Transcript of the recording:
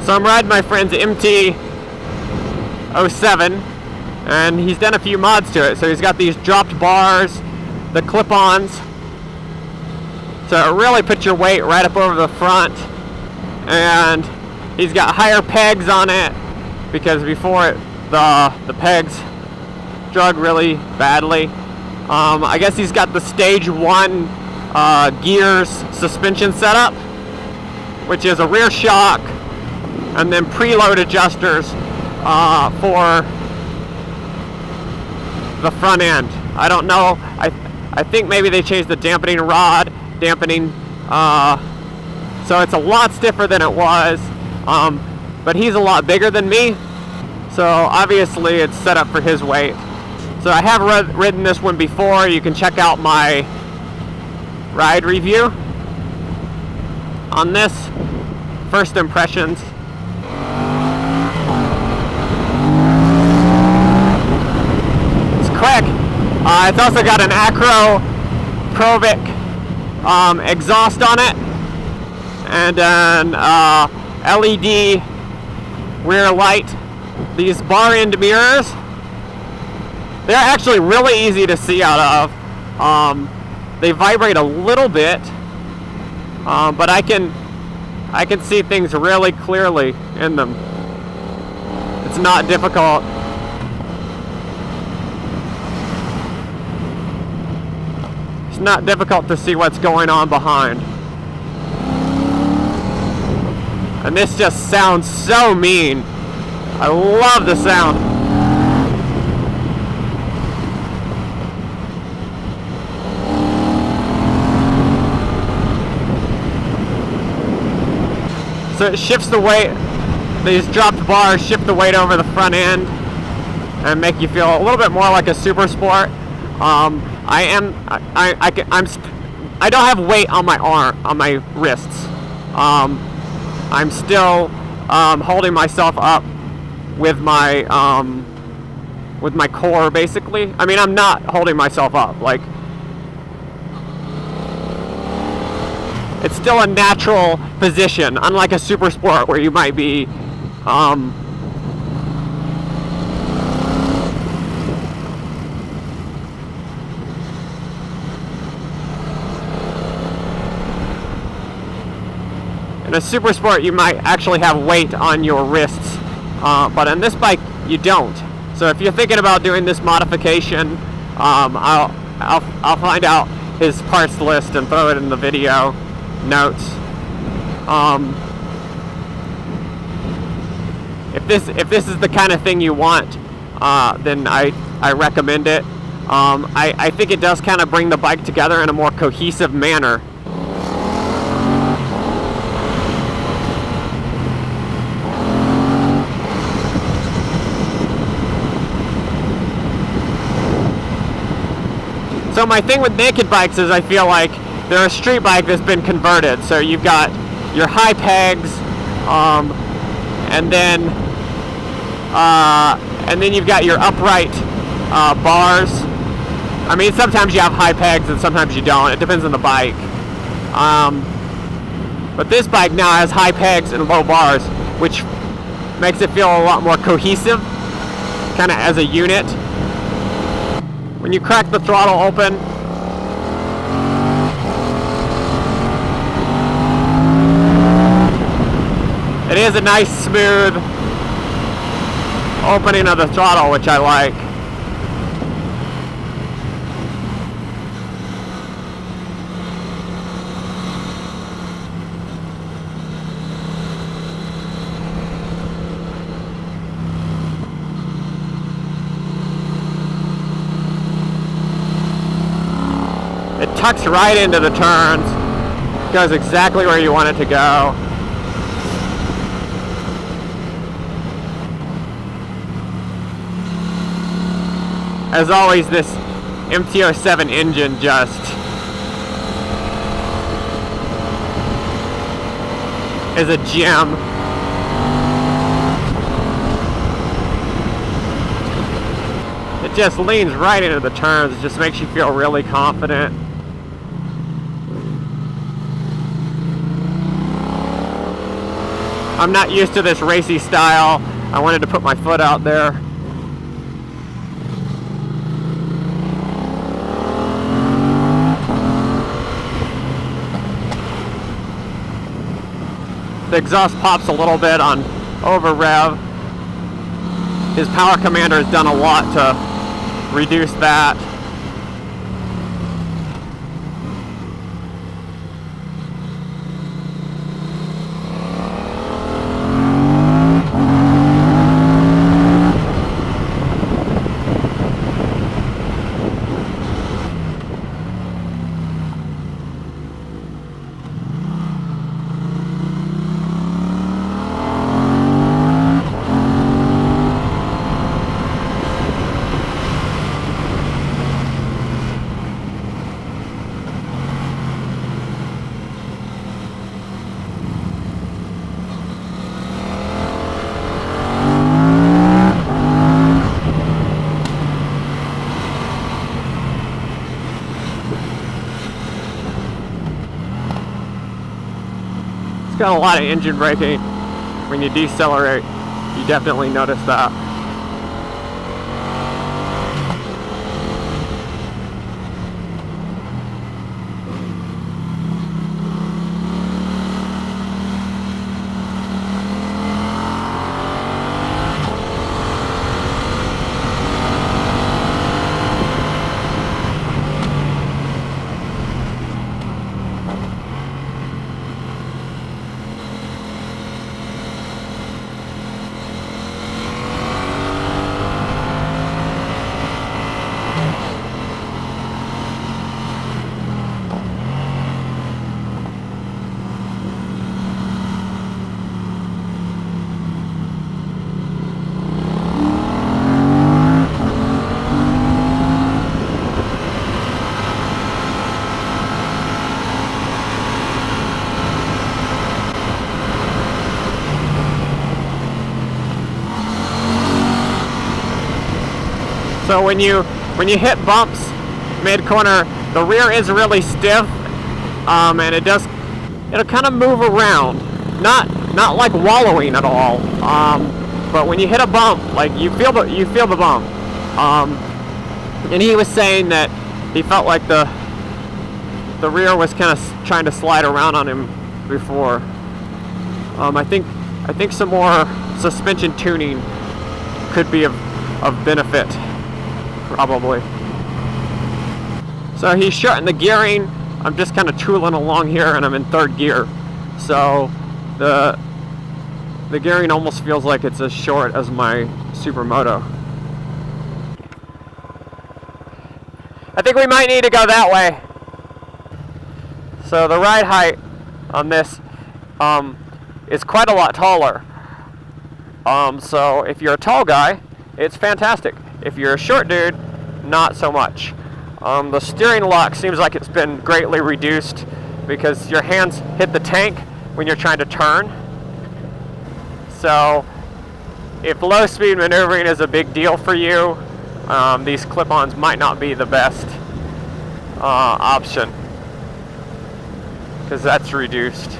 So I'm riding my friend's MT07, and he's done a few mods to it. So he's got these dropped bars, the clip-ons, so it really puts your weight right up over the front, and he's got higher pegs on it because before the pegs drug really badly. I guess he's got the stage 1 gears suspension setup, which is a rear shock and then preload adjusters for the front end. I don't know, I think maybe they changed the dampening rod, so it's a lot stiffer than it was, but he's a lot bigger than me, so obviously it's set up for his weight. So I have ridden this one before. You can check out my ride review on this. First impressions. It's quick. It's also got an Akrapovic exhaust on it, and an LED rear light. These bar end mirrors, they're actually really easy to see out of. They vibrate a little bit, but I can see things really clearly in them. It's not difficult. It's not difficult to see what's going on behind. And this just sounds so mean. I love the sound. So it shifts the weight. These dropped bars shift the weight over the front end and make you feel a little bit more like a super sport. I don't have weight on my wrists. I'm still holding myself up with my core, basically. I mean, I'm not holding myself up. Like, it's still a natural position, unlike a super sport where you might be in a super sport you might actually have weight on your wrists, but on this bike you don't. So if you're thinking about doing this modification, I'll find out his parts list and throw it in the video notes. If this is the kind of thing you want, then I recommend it. I think it does kind of bring the bike together in a more cohesive manner. So my thing with naked bikes is I feel like they're a street bike that's been converted. So you've got your high pegs, and then you've got your upright bars. I mean, sometimes you have high pegs and sometimes you don't. It depends on the bike. But this bike now has high pegs and low bars, which makes it feel a lot more cohesive, kind of as a unit. When you crack the throttle open, it is a nice smooth opening of the throttle, which I like. It tucks right into the turns, goes exactly where you want it to go. As always, this MT07 engine just is a gem. It just leans right into the turns. It just makes you feel really confident. I'm not used to this racy style. I wanted to put my foot out there. The exhaust pops a little bit on over rev. His power commander has done a lot to reduce that. It's got a lot of engine braking. When you decelerate, you definitely notice that. So when you hit bumps mid-corner, the rear is really stiff, and it'll kind of move around, not like wallowing at all. But when you hit a bump, like you feel the bump. And he was saying that he felt like the rear was kind of trying to slide around on him before. I think some more suspension tuning could be of benefit. Probably. So he's shorting the gearing. I'm just kind of tooling along here, and I'm in third gear. So the gearing almost feels like it's as short as my Supermoto. I think we might need to go that way. So the ride height on this is quite a lot taller. So if you're a tall guy, it's fantastic. If you're a short dude, not so much. The steering lock seems like it's been greatly reduced because your hands hit the tank when you're trying to turn. So if low speed maneuvering is a big deal for you, these clip-ons might not be the best option because that's reduced.